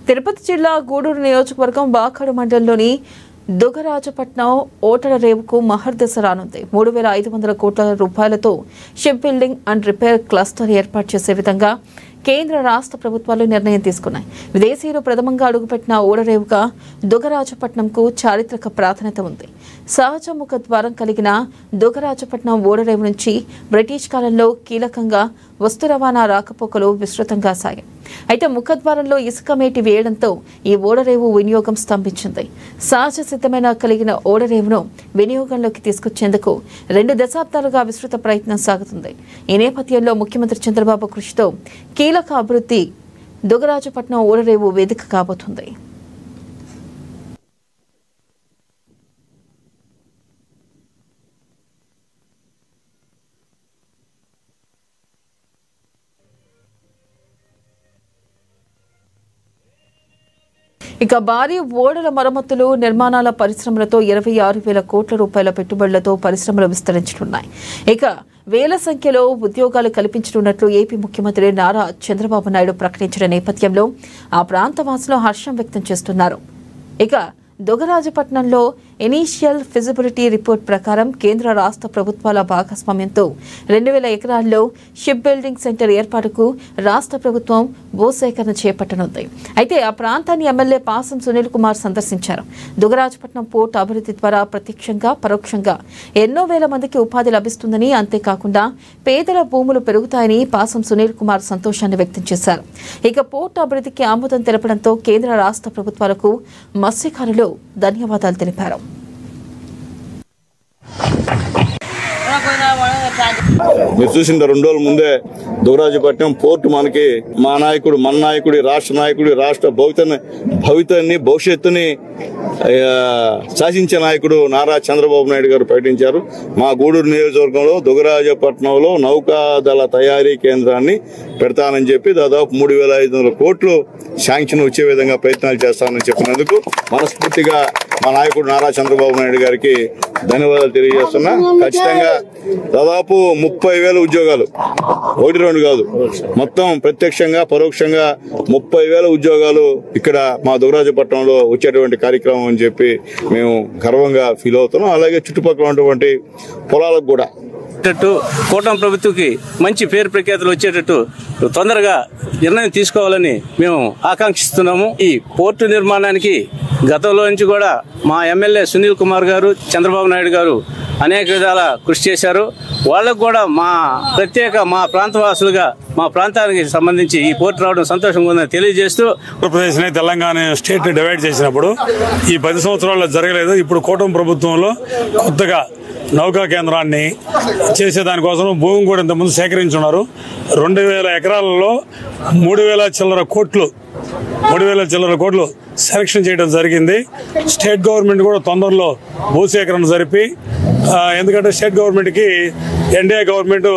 తిరుపతి జిల్లా గూడూరు నియోజకవర్గం వాకాడు మండలంలోని దుగరాజపట్నం ఓటల రేవుకు మహర్దశ రానుంది. 3,500 కోట్ల రూపాయలతో ship building and repair cluster ఏర్పాటు చేసే విధంగా కేంద్ర రాష్ట్ర ప్రభుత్వాలు నిర్ణయం తీసుకున్నాయి. విదేశీయులు ప్రథమంగా అడుగుపెట్టిన ఓడరేవుగా దుగరాజపట్నంకు చారిత్రక ప్రాధాన్యత ఉంది. సహజ ముఖ ద్వారం కలిగిన దుగరాజపట్నం ఓడరేవు నుంచి బ్రిటిష్ కాలంలో కీలకంగా వస్తు రవాణా రాకపోకలు విస్తృతంగా సాగాయి. అయితే ముఖద్వారంలో ఇసుక మేటి వేయడంతో ఈ ఓడరేవు వినియోగం స్తంభించింది. సహజ సిద్ధమైన కలిగిన ఓడరేవును వినియోగంలోకి తీసుకొచ్చేందుకు 2 దశాబ్దాలుగా విస్తృత ప్రయత్నం సాగుతుంది. ఈ నేపథ్యంలో ముఖ్యమంత్రి చంద్రబాబు కృషితో కీలక అభివృద్ధి దుగరాజపట్నం ఓడరేవు వేదిక కాబోతుంది. ఇక భారీ ఓడల మరమ్మతులు నిర్మాణాల పరిశ్రమలతో 26,000 కోట్ల రూపాయల పెట్టుబడులతో పరిశ్రమలు విస్తరించనున్నాయి. ఇక వేల సంఖ్యలో ఉద్యోగాలు కల్పించనున్నట్లు ఏపీ ముఖ్యమంత్రి నారా చంద్రబాబు నాయుడు ప్రకటించిన నేపథ్యంలో ఆ ప్రాంత వాసులు హర్షం వ్యక్తం చేస్తున్నారు. ఇక దుగరాజపట్నంలో ఇనీషియల్ ఫిజిబిలిటీ రిపోర్ట్ ప్రకారం కేంద్ర రాష్ట్ర ప్రభుత్వాల భాగస్వామ్యంతో 2,000 ఎకరాల్లో షిప్ బిల్డింగ్ సెంటర్ ఏర్పాటుకు రాష్ట్ర ప్రభుత్వం భూసేకరణ చేపట్టనుంది. అయితే ఆ ప్రాంతాన్ని ఎమ్మెల్యే పాసం సునీల్ కుమార్ సందర్శించారు. దుగరాజపట్నం పోర్ట్ అభివృద్ధి ద్వారా ప్రత్యక్షంగా పరోక్షంగా ఎన్నో వేల మందికి ఉపాధి లభిస్తుందని, అంతేకాకుండా పేదల భూములు పెరుగుతాయని పాసం సునీల్ కుమార్ సంతోషాన్ని వ్యక్తం చేశారు. ఇక పోర్ట్ అభివృద్ధికి ఆమోదం తెలపడంతో కేంద్ర రాష్ట్ర ప్రభుత్వాలకు మత్స్యకారులు ధన్యవాదాలు తెలిపారు. మీరు చూసిన 2 రోజుల ముందే దుగరాజపట్నం పోర్టు మనకి మన నాయకుడి రాష్ట్ర నాయకుడి రాష్ట్ర భవిష్యత్తుని శాసించే నాయకుడు నారా చంద్రబాబు నాయుడు గారు ప్రకటించారు. మా గూడూరు నియోజకవర్గంలో దుగరాజపట్నంలో నౌకాదళ తయారీ కేంద్రాన్ని పెడతానని చెప్పి దాదాపు 3,500 కోట్లు శాంక్షన్ వచ్చే విధంగా ప్రయత్నాలు చేస్తానని చెప్పినందుకు మనస్ఫూర్తిగా మా నాయకుడు నారా చంద్రబాబు నాయుడు గారికి ధన్యవాదాలు తెలియజేస్తున్నా. ఖచ్చితంగా దాదాపు 30,000 ఉద్యోగాలు, 1-2 కాదు, మొత్తం ప్రత్యక్షంగా పరోక్షంగా 30,000 ఉద్యోగాలు ఇక్కడ మా దుగరాజపట్నంలో వచ్చేటువంటి కార్యక్రమం అని చెప్పి మేము గర్వంగా ఫీల్ అవుతున్నాం. అలాగే చుట్టుపక్కల ఉన్నటువంటి పొలాలకు కూడా కూటమి ప్రభుత్వంకి మంచి పేరు ప్రఖ్యాతులు వచ్చేటట్టు తొందరగా నిర్ణయం తీసుకోవాలని మేము ఆకాంక్షిస్తున్నాము. ఈ పోర్టు నిర్మాణానికి గతంలో నుంచి కూడా మా ఎమ్మెల్యే సునీల్ కుమార్ గారు, చంద్రబాబు నాయుడు గారు అనేక విధాల కృషి చేశారు. వాళ్ళకు కూడా మా ప్రాంతవాసులుగా మా ప్రాంతానికి సంబంధించి ఈ పోర్టు రావడం సంతోషంగా ఉందని తెలియజేస్తూ, ఆంధ్రప్రదేశ్ని తెలంగాణ స్టేట్ డివైడ్ చేసినప్పుడు ఈ 10 సంవత్సరాల్లో జరగలేదు. ఇప్పుడు కూటమి ప్రభుత్వంలో కొత్తగా నౌకా కేంద్రాన్ని చేసేదానికోసం భూమి కూడా ఇంతకుముందు సేకరించున్నారు. 2,000 ఎకరాలలో 3,000 చిల్లర కోట్లు సెలక్షన్ చేయడం జరిగింది. స్టేట్ గవర్నమెంట్ కూడా తొందరలో భూసేకరణ జరిపి, ఎందుకంటే స్టేట్ గవర్నమెంట్కి ఎన్డీఏ గవర్నమెంట్